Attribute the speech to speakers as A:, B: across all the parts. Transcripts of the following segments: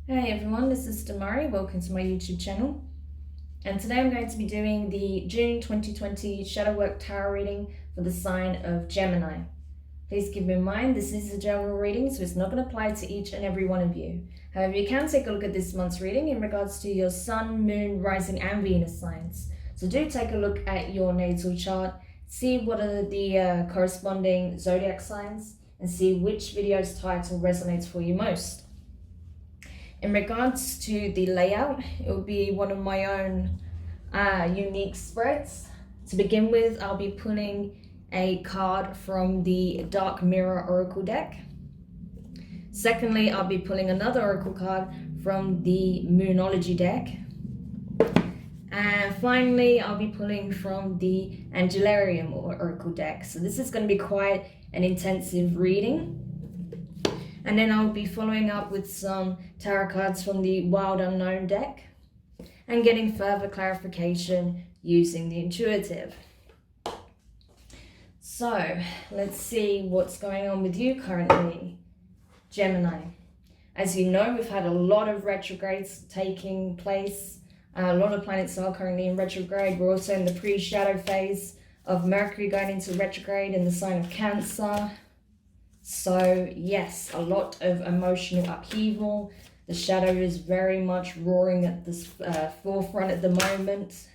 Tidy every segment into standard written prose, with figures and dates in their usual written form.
A: Hey everyone, this is Demari. Welcome to my YouTube channel. And today I'm going to be doing the June 2020 Shadow Work Tarot reading for the sign of Gemini. Please keep in mind this is a general reading, so it's not going to apply to each and every one of you. However, you can take a look at this month's reading in regards to your Sun, Moon, Rising and Venus signs. So do take a look at your natal chart, see what are the corresponding zodiac signs, and see which video's title resonates for you most. In regards to the layout, it will be one of my own unique spreads. To begin with, I'll be pulling a card from the Dark Mirror Oracle deck. Secondly, I'll be pulling another Oracle card from the Moonology deck. And finally, I'll be pulling from the Angelarium Oracle deck. So this is going to be quite an intensive reading. And then I'll be following up with some tarot cards from the Wild Unknown deck and getting further clarification using the intuitive. So let's see what's going on with you currently, Gemini. As you know, we've had a lot of retrogrades taking place. A lot of planets are currently in retrograde. We're also in the pre-shadow phase of Mercury going into retrograde in the sign of Cancer. So yes, a lot of emotional upheaval. The shadow is very much roaring at this forefront at the moment.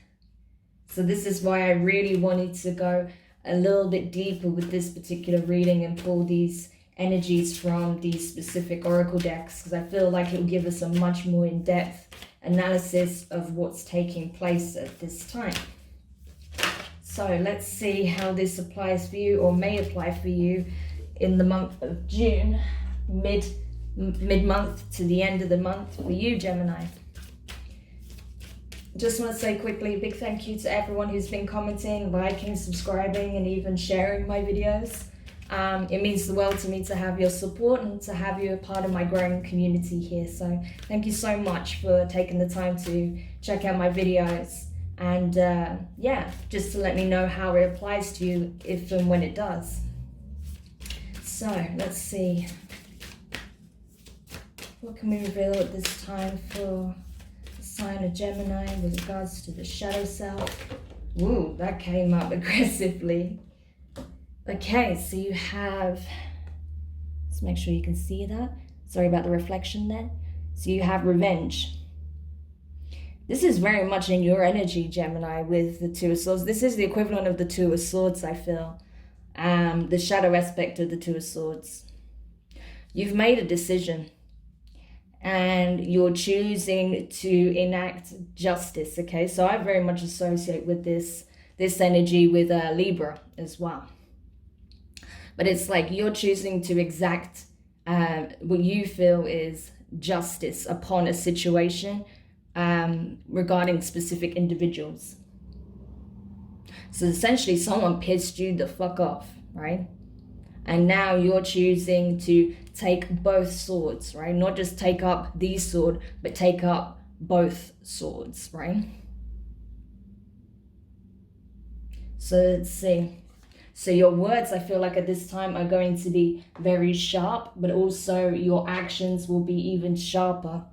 A: So this is why I really wanted to go a little bit deeper with this particular reading and pull these energies from these specific oracle decks, because I feel like it will give us a much more in-depth analysis of what's taking place at this time. So let's see how this applies for you, or may apply for you, in the month of June, mid-month to the end of the month for you, Gemini. Just want to say quickly a big thank you to everyone who's been commenting, liking, subscribing, and even sharing my videos. It means the world to me to have your support and to have you a part of my growing community here. So thank you so much for taking the time to check out my videos. And yeah, just to let me know how it applies to you if and when it does. So let's see, what can we reveal at this time for the sign of Gemini with regards to the shadow self? Ooh, that came up aggressively. Okay, so you have, let's make sure you can see that. Sorry about the reflection there. So you have revenge. This is very much in your energy, Gemini, with the Two of Swords. This is the equivalent of the Two of Swords, I feel. The shadow aspect of the Two of Swords. You've made a decision and you're choosing to enact justice, okay? So I very much associate with this energy with Libra as well. But it's like you're choosing to exact what you feel is justice upon a situation regarding specific individuals. So essentially someone pissed you the fuck off, right? And now you're choosing to take both swords, right? Not just take up the sword, but take up both swords, right? So let's see. So your words, I feel like at this time, are going to be very sharp, but also your actions will be even sharper.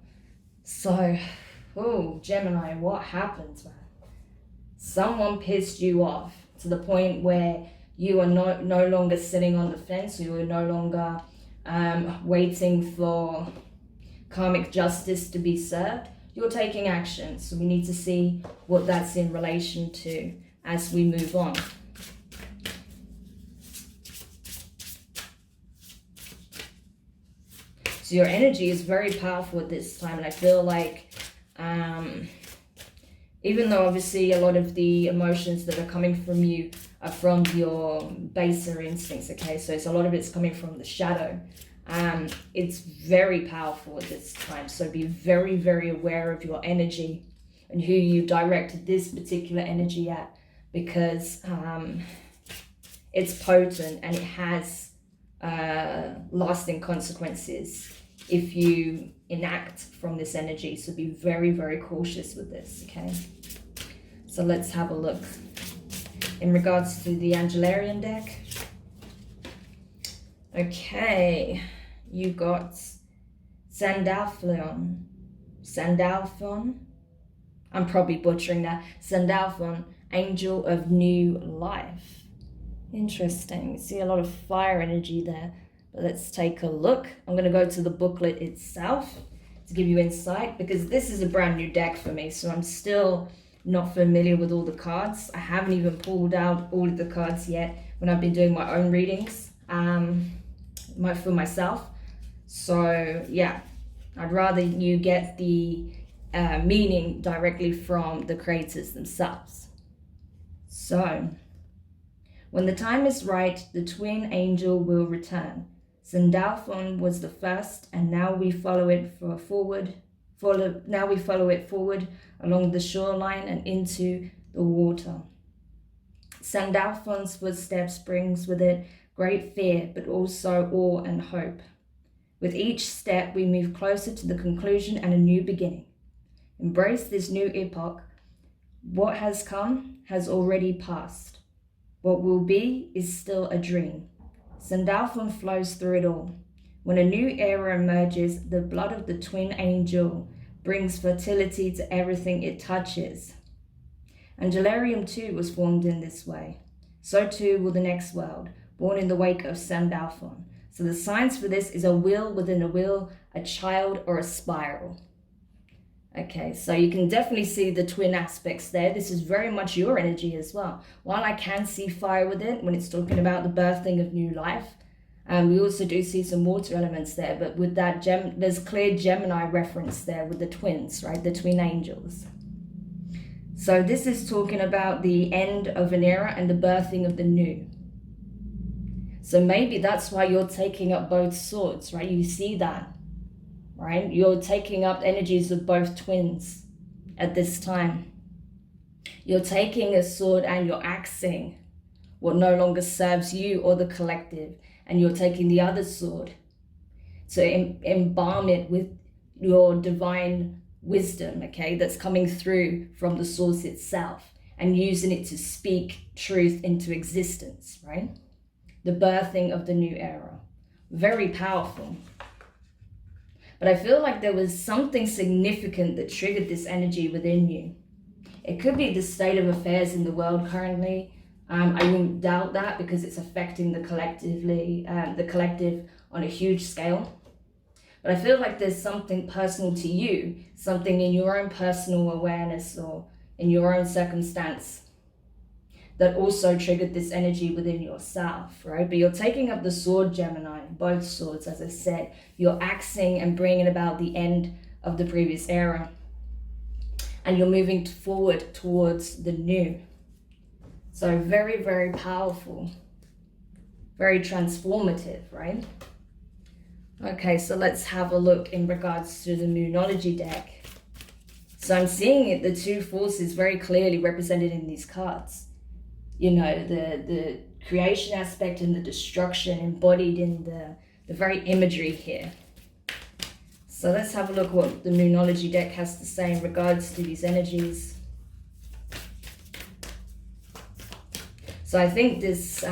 A: So, oh, Gemini, what happened, man? Someone pissed you off to the point where you are no longer sitting on the fence. You are no longer waiting for karmic justice to be served. You're taking action. So we need to see what that's in relation to as we move on. So your energy is very powerful at this time. And I feel like even though obviously a lot of the emotions that are coming from you are from your baser instincts, okay? So it's a lot of it's coming from the shadow. It's very powerful at this time. So be very, very aware of your energy and who you direct this particular energy at, because it's potent and it has lasting consequences if you enact from this energy. So be very, very cautious with this, okay? So let's have a look. In regards to the Angelarian deck, okay, you got Sandalphon, I'm probably butchering that, Sandalphon, angel of new life. Interesting. See a lot of fire energy there. But let's take a look. I'm going to go to the booklet itself to give you insight, because this is a brand new deck for me, so I'm still not familiar with all the cards. I haven't even pulled out all of the cards yet when I've been doing my own readings for myself. So yeah, I'd rather you get the meaning directly from the creators themselves. So, when the time is right, the twin angel will return. Sandalphon was the first, and now we follow it forward along the shoreline and into the water. Sandalphon's footsteps brings with it great fear, but also awe and hope. With each step, we move closer to the conclusion and a new beginning. Embrace this new epoch. What has come has already passed. What will be is still a dream. Sandalphon flows through it all. When a new era emerges, the blood of the twin angel brings fertility to everything it touches. Angelarium too was formed in this way. So too will the next world, born in the wake of Sandalphon. So the signs for this is a wheel within a wheel, a child, or a spiral. Okay, so you can definitely see the twin aspects there. This is very much your energy as well. While I can see fire with it when it's talking about the birthing of new life, we also do see some water elements there, but with that there's clear Gemini reference there with the twins, right? The twin angels. So this is talking about the end of an era and the birthing of the new. So maybe that's why you're taking up both swords, right? You see that, right? You're taking up energies of both twins at this time. You're taking a sword and you're axing what no longer serves you or the collective, and you're taking the other sword to embalm it with your divine wisdom, okay, that's coming through from the source itself, and using it to speak truth into existence, right? The birthing of the new era. Very powerful. But I feel like there was something significant that triggered this energy within you. It could be the state of affairs in the world currently. I wouldn't doubt that, because it's affecting the collective on a huge scale. But I feel like there's something personal to you, something in your own personal awareness or in your own circumstance that also triggered this energy within yourself, right? But you're taking up the sword, Gemini, both swords, as I said. You're axing and bringing about the end of the previous era. And you're moving forward towards the new. So very, very powerful. Very transformative, right? Okay, so let's have a look in regards to the Moonology deck. So I'm seeing it, the two forces very clearly represented in these cards. You know, the creation aspect and the destruction embodied in the very imagery here. So let's have a look what the Moonology deck has to say in regards to these energies. So I think this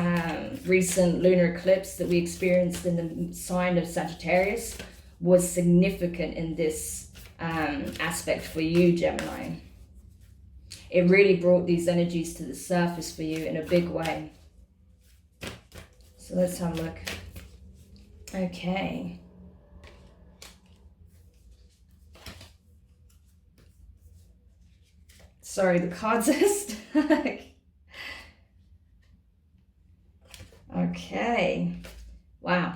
A: recent lunar eclipse that we experienced in the sign of Sagittarius was significant in this aspect for you, Gemini. It really brought these energies to the surface for you in a big way. So let's have a look. Okay. Sorry, the cards are stuck. Okay. Wow.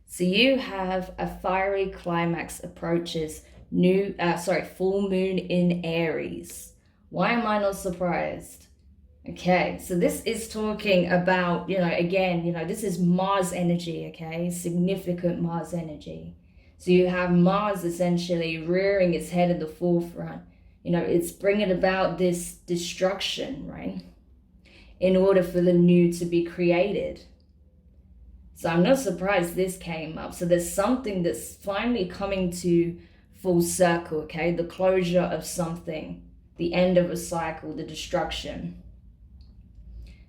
A: So you have a fiery climax approaches full moon in Aries. Why am I not surprised? Okay, so this is talking about, this is Mars energy, okay? Significant Mars energy. So you have Mars essentially rearing its head at the forefront. It's bringing about this destruction, right? In order for the new to be created. So I'm not surprised this came up. So there's something that's finally coming to full circle, okay? The closure of something, the end of a cycle, the destruction.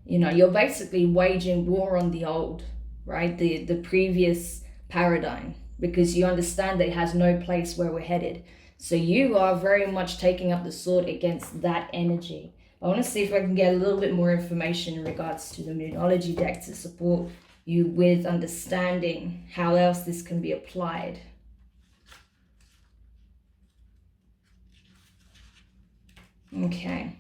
A: You're basically waging war on the old, right? The previous paradigm, because you understand that it has no place where we're headed. So you are very much taking up the sword against that energy. I want to see if I can get a little bit more information in regards to the Moonology deck to support you with understanding how else this can be applied. Okay.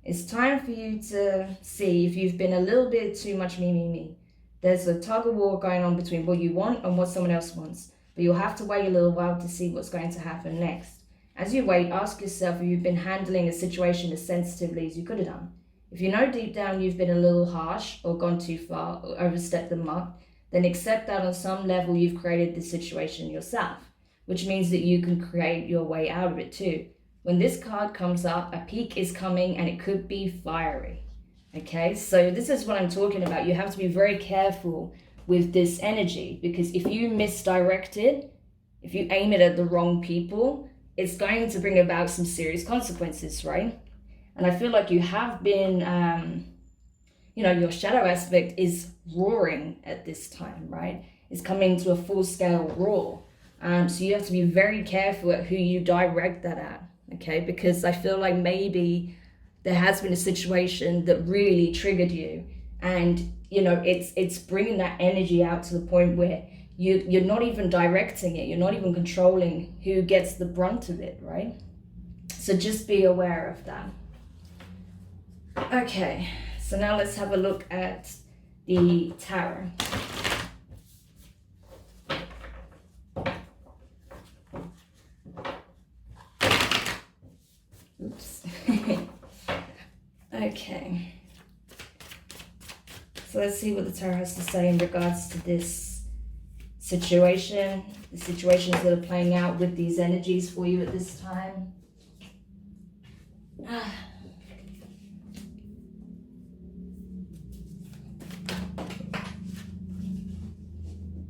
A: It's time for you to see if you've been a little bit too much me. There's a tug of war going on between what you want and what someone else wants. But you'll have to wait a little while to see what's going to happen next. As you wait, ask yourself if you've been handling a situation as sensitively as you could have done. If you know deep down you've been a little harsh or gone too far or overstepped the mark, then accept that on some level you've created this situation yourself, which means that you can create your way out of it too. When this card comes up, a peak is coming and it could be fiery. Okay, so this is what I'm talking about. You have to be very careful with this energy, because if you misdirect it, if you aim it at the wrong people, it's going to bring about some serious consequences, right? And I feel like you have been, your shadow aspect is roaring at this time, right? It's coming to a full-scale roar. So you have to be very careful at who you direct that at. Okay, because I feel like maybe there has been a situation that really triggered you, and it's bringing that energy out to the point where you're not even directing it, you're not even controlling who gets the brunt of it, right? So just be aware of that. Okay, so now let's have a look at the tarot. Oops. Okay. So let's see what the tarot has to say in regards to this situation, the situations that are playing out with these energies for you at this time.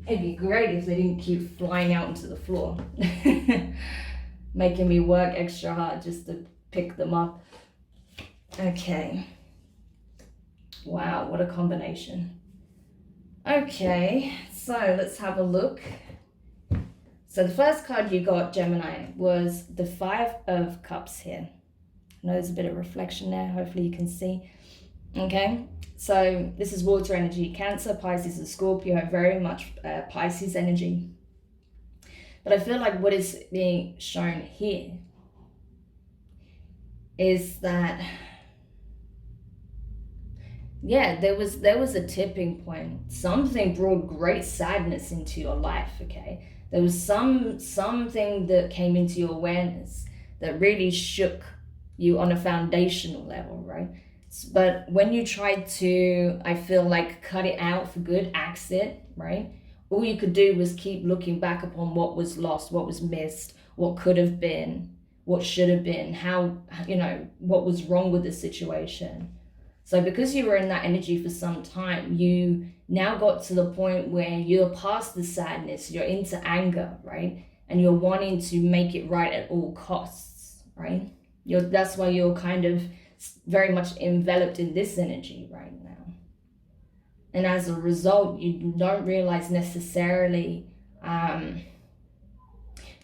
A: It'd be great if they didn't keep flying out into the floor, making me work extra hard just to pick them up. Okay. Wow, what a combination. Okay, so let's have a look. So the first card you got, Gemini, was the 5 of Cups here. I know there's a bit of reflection there, hopefully you can see. Okay, so this is water energy. Cancer, Pisces, and Scorpio, very much Pisces energy. But I feel like what is being shown here is that, yeah, there was a tipping point. Something brought great sadness into your life, okay? There was something that came into your awareness that really shook you on a foundational level, right? But when you tried to, I feel like, cut it out for good, axe it, right? All you could do was keep looking back upon what was lost, what was missed, what could have been, what should have been, how, what was wrong with the situation. So because you were in that energy for some time, you now got to the point where you're past the sadness, you're into anger, right? And you're wanting to make it right at all costs, right? That's why you're kind of very much enveloped in this energy right now. And as a result, you don't realize necessarily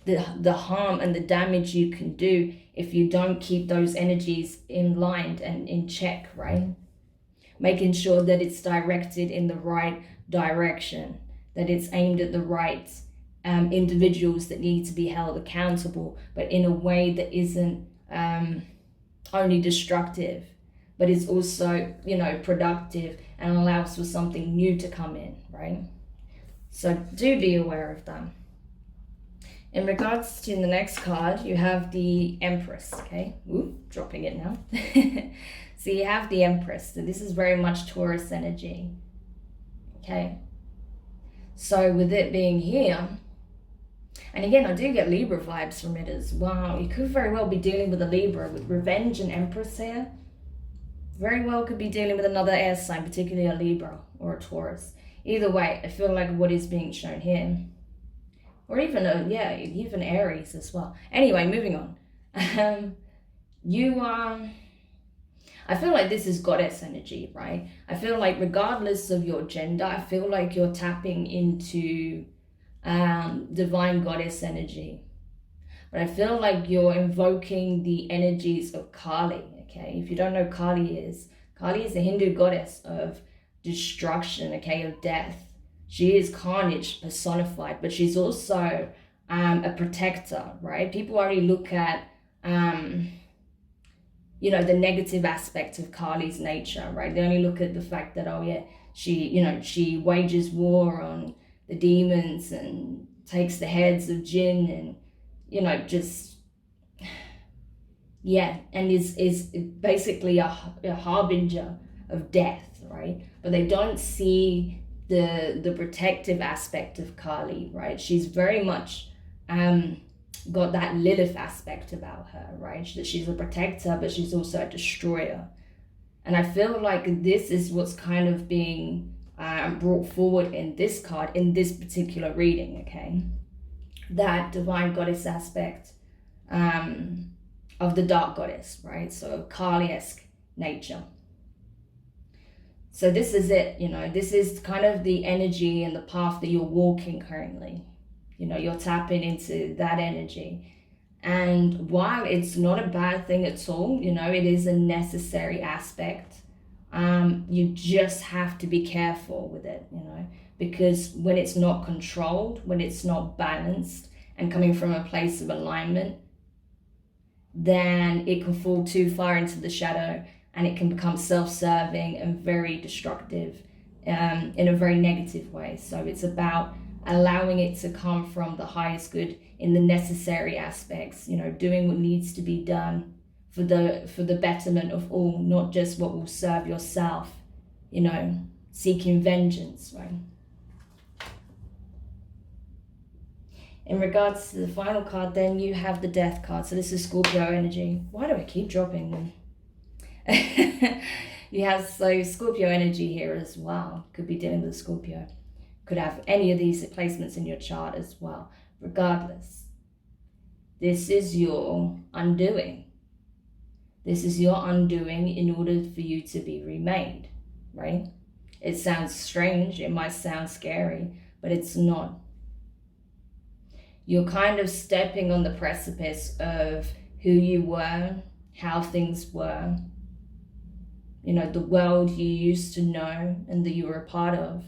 A: the harm and the damage you can do if you don't keep those energies in line and in check, right? Making sure that it's directed in the right direction, that it's aimed at the right individuals that need to be held accountable, but in a way that isn't only destructive, but is also, productive and allows for something new to come in, right? So do be aware of that. In regards to the next card, you have the Empress, okay? Ooh, dropping it now. So you have the Empress. So this is very much Taurus energy, okay? So with it being here, and again, I do get Libra vibes from it as well. You could very well be dealing with a Libra with Revenge and Empress here. Very well could be dealing with another air sign, particularly a Libra or a Taurus. Either way, I feel like what is being shown here, or even even Aries as well. Anyway, moving on. I feel like this is goddess energy, right? I feel like regardless of your gender, I feel like you're tapping into divine goddess energy. But I feel like you're invoking the energies of Kali, okay? If you don't know Kali is a Hindu goddess of destruction, okay, of death. She is carnage personified, but she's also a protector, right? People already look at, you know, the negative aspect of Kali's nature, right? They only look at the fact that, oh yeah, she, you know, she wages war on the demons and takes the heads of jinn and, you know, just, yeah, and is basically a harbinger of death, right? But they don't see the protective aspect of Kali, right? She's very much got that Lilith aspect about her, right? That she's a protector, but she's also a destroyer. And I feel like this is what's kind of being brought forward in this card, in this particular reading, okay? That divine goddess aspect of the dark goddess, right? So Kali-esque nature. So this is it, you know, this is kind of the energy and the path that you're walking currently. You know, you're tapping into that energy. And while it's not a bad thing at all, you know, it is a necessary aspect. You just have to be careful with it, you know, because when it's not controlled, when it's not balanced and coming from a place of alignment, then it can fall too far into the shadow and it can become self-serving and very destructive in a very negative way. So it's about allowing it to come from the highest good in the necessary aspects, you know, doing what needs to be done for the betterment of all, not just what will serve yourself, you know, seeking vengeance, right? In regards to the final card, then you have the Death card. So this is Scorpio energy. Why do I keep dropping them? You have so Scorpio energy here as well. Could be dealing with a Scorpio. Could have any of these placements in your chart as well. Regardless, this is your undoing. This is your undoing in order for you to be remade, right? It sounds strange. It might sound scary, but it's not. You're kind of stepping on the precipice of who you were, how things were, you know, the world you used to know and that you were a part of,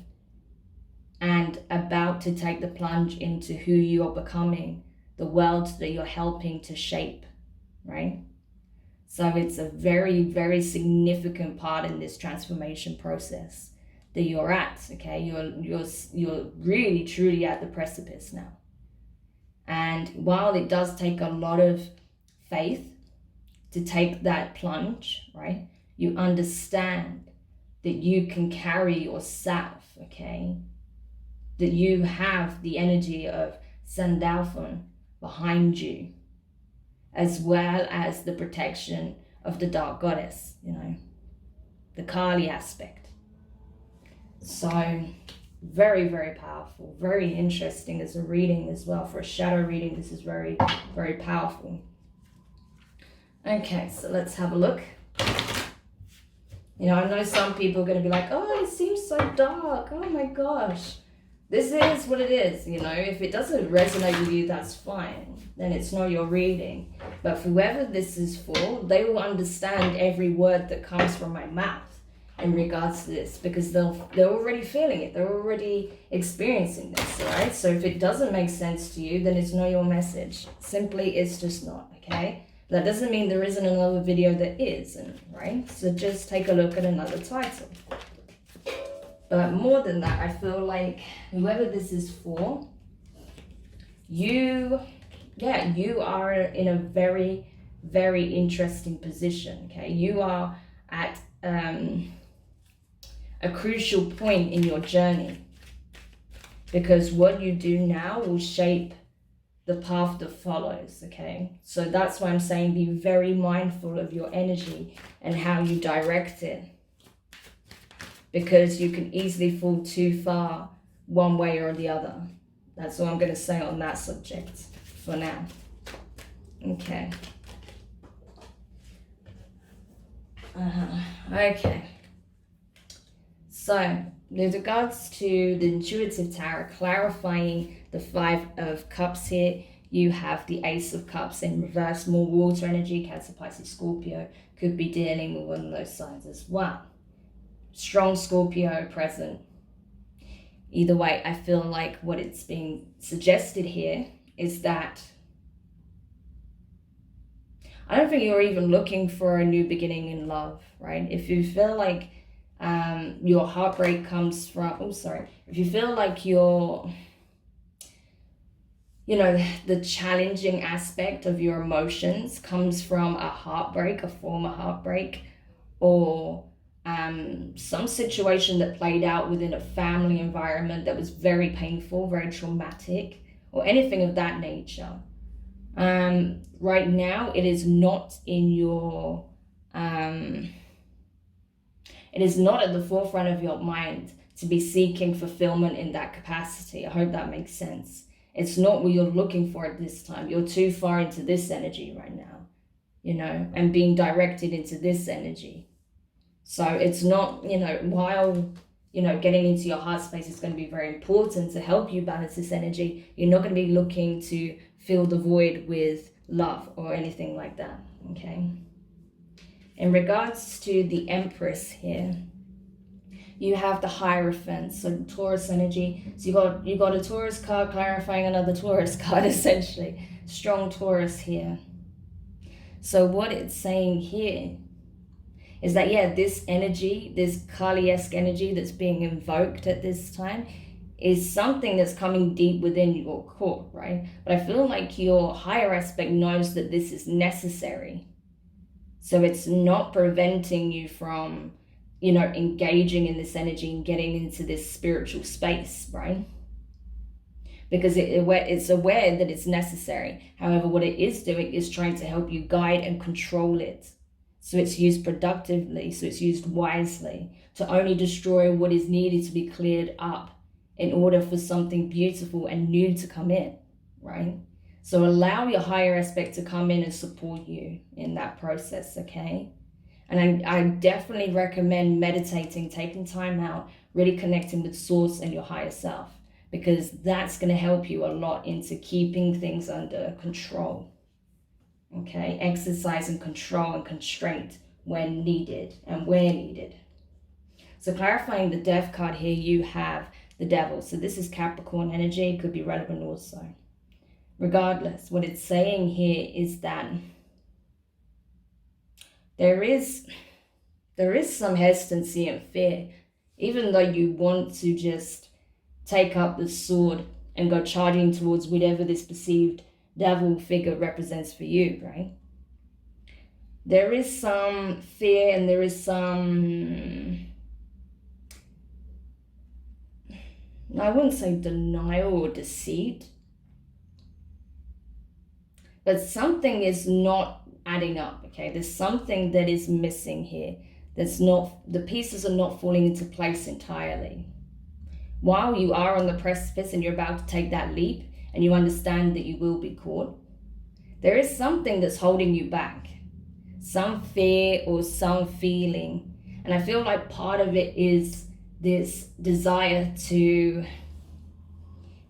A: and about to take the plunge into who you are becoming, the world that you're helping to shape, right? So it's a very, very significant part in this transformation process that you're at, okay? You're really, truly at the precipice now. And while it does take a lot of faith to take that plunge, right? You understand that you can carry yourself, okay? That you have the energy of Sandalphon behind you, as well as the protection of the dark goddess, you know, the Kali aspect. So very, very powerful, very interesting as a reading as well. For a shadow reading, this is very, very powerful. Okay, so let's have a look. You know, I know some people are going to be like, oh, it seems so dark. Oh my gosh. This is what it is, you know. If it doesn't resonate with you, that's fine. Then it's not your reading. But for whoever this is for, they will understand every word that comes from my mouth in regards to this, because they're already feeling it. They're already experiencing this, right? So if it doesn't make sense to you, then it's not your message. Simply, it's just not, okay? That doesn't mean there isn't another video that isn't, right? So just take a look at another title. But more than that, I feel like whoever this is for, you are in a very, very interesting position, okay? You are at a crucial point in your journey, because what you do now will shape the path that follows, okay? So that's why I'm saying be very mindful of your energy and how you direct it, because you can easily fall too far one way or the other. That's all I'm going to say on that subject for now. Okay. Okay. So with regards to the intuitive tarot, clarifying the 5 of Cups here, you have the Ace of Cups in reverse, more water energy. Cancer, Pisces, Scorpio could be dealing with one of those signs as well. Strong Scorpio present. Either way, I feel like what it's being suggested here is that I don't think you're even looking for a new beginning in love, right? If you feel like your heartbreak comes from, if you feel like you're, the challenging aspect of your emotions comes from a heartbreak, a former heartbreak, or some situation that played out within a family environment that was very painful, very traumatic, or anything of that nature. Right now, it is not in your, it is not at the forefront of your mind to be seeking fulfillment in that capacity. I hope that makes sense. It's not what you're looking for at this time. You're too far into this energy right now, and being directed into this energy. So it's not, while, getting into your heart space is going to be very important to help you balance this energy. You're not going to be looking to fill the void with love or anything like that, okay? In regards to the Empress here, you have the Hierophant, so Taurus energy. So you got a Taurus card clarifying another Taurus card, essentially. Strong Taurus here. So what it's saying here is that, this energy, this Kali-esque energy that's being invoked at this time is something that's coming deep within your core, right? But I feel like your higher aspect knows that this is necessary. So it's not preventing you from, engaging in this energy and getting into this spiritual space, right? Because it's aware that it's necessary. However, what it is doing is trying to help you guide and control it. So it's used productively, so it's used wisely to only destroy what is needed to be cleared up in order for something beautiful and new to come in, right? So allow your higher aspect to come in and support you in that process, okay? And I definitely recommend meditating, taking time out, really connecting with source and your higher self, because that's going to help you a lot into keeping things under control. Okay, exercising control and constraint when needed and where needed. So clarifying the Death card here, you have the Devil. So this is Capricorn energy, could be relevant also. Regardless, what it's saying here is that there is some hesitancy and fear, even though you want to just take up the sword and go charging towards whatever this perceived devil figure represents for you, right? There is some fear and there is some, I wouldn't say denial or deceit, but something is not adding up, okay? There's something that is missing here. The pieces are not falling into place entirely. While you are on the precipice and you're about to take that leap, and you understand that you will be caught, there is something that's holding you back, some fear or some feeling. And I feel like part of it is this desire to,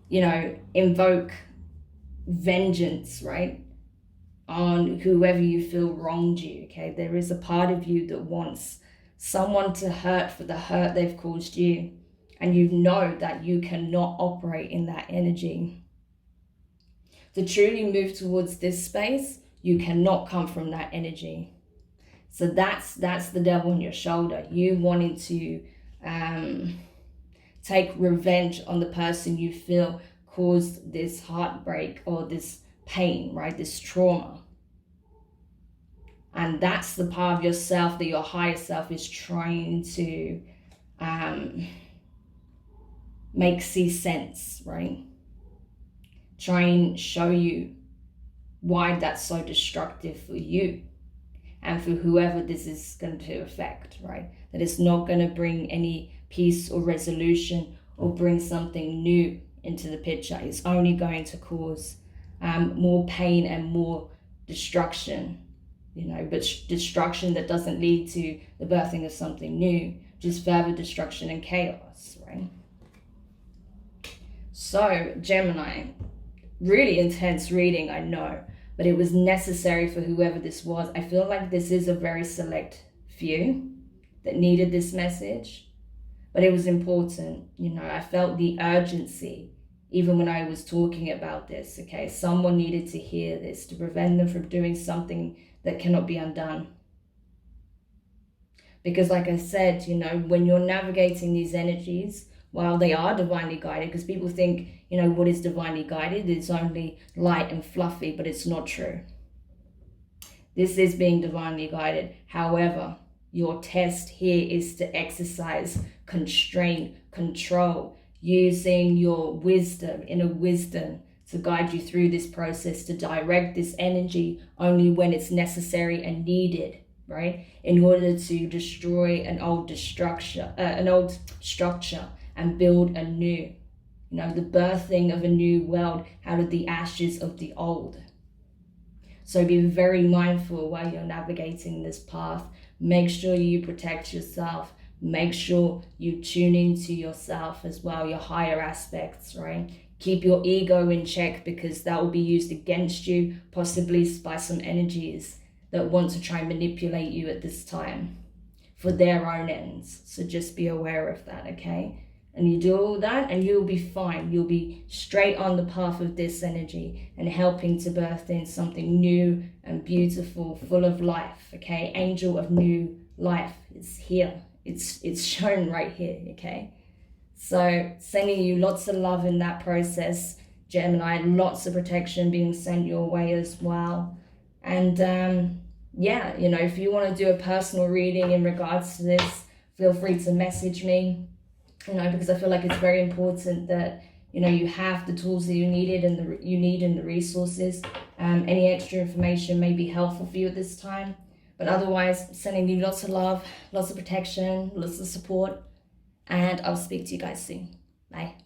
A: invoke vengeance, right, on whoever you feel wronged you, okay? There is a part of you that wants someone to hurt for the hurt they've caused you, and you know that you cannot operate in that energy. To truly move towards this space, you cannot come from that energy. So that's the devil on your shoulder. You wanting to take revenge on the person you feel caused this heartbreak or this pain, right? This trauma. And that's the part of yourself that your higher self is trying to make see sense, right? Try and show you why that's so destructive for you and for whoever this is going to affect, right? That it's not going to bring any peace or resolution or bring something new into the picture. It's only going to cause more pain and more destruction, but destruction that doesn't lead to the birthing of something new, just further destruction and chaos, right? So, Gemini, really intense reading, I know, but it was necessary for whoever this was. I feel like this is a very select few that needed this message, but it was important. You know, I felt the urgency even when I was talking about this, okay? Someone needed to hear this to prevent them from doing something that cannot be undone. Because like I said, you know, when you're navigating these energies, while they are divinely guided, because people think, you know, what is divinely guided? It's only light and fluffy, but it's not true. This is being divinely guided. However, your test here is to exercise constraint, control, using your wisdom, inner wisdom, to guide you through this process, to direct this energy only when it's necessary and needed, right? In order to destroy an old structure and build a new, you know, the birthing of a new world out of the ashes of the old. So be very mindful while you're navigating this path. Make sure you protect yourself. Make sure you tune into yourself as well, your higher aspects, right? Keep your ego in check, because that will be used against you, possibly by some energies that want to try and manipulate you at this time for their own ends. So just be aware of that, okay? And you do all that and you'll be fine. You'll be straight on the path of this energy and helping to birth in something new and beautiful, full of life, okay? Angel of new life is here. It's shown right here, okay? So sending you lots of love in that process, Gemini. Lots of protection being sent your way as well. And yeah, you know, if you want to do a personal reading in regards to this, feel free to message me, you know, because I feel like it's very important that, you know, you have the tools that you needed and the resources. Any extra information may be helpful for you at this time. But otherwise, sending you lots of love, lots of protection, lots of support. And I'll speak to you guys soon. Bye.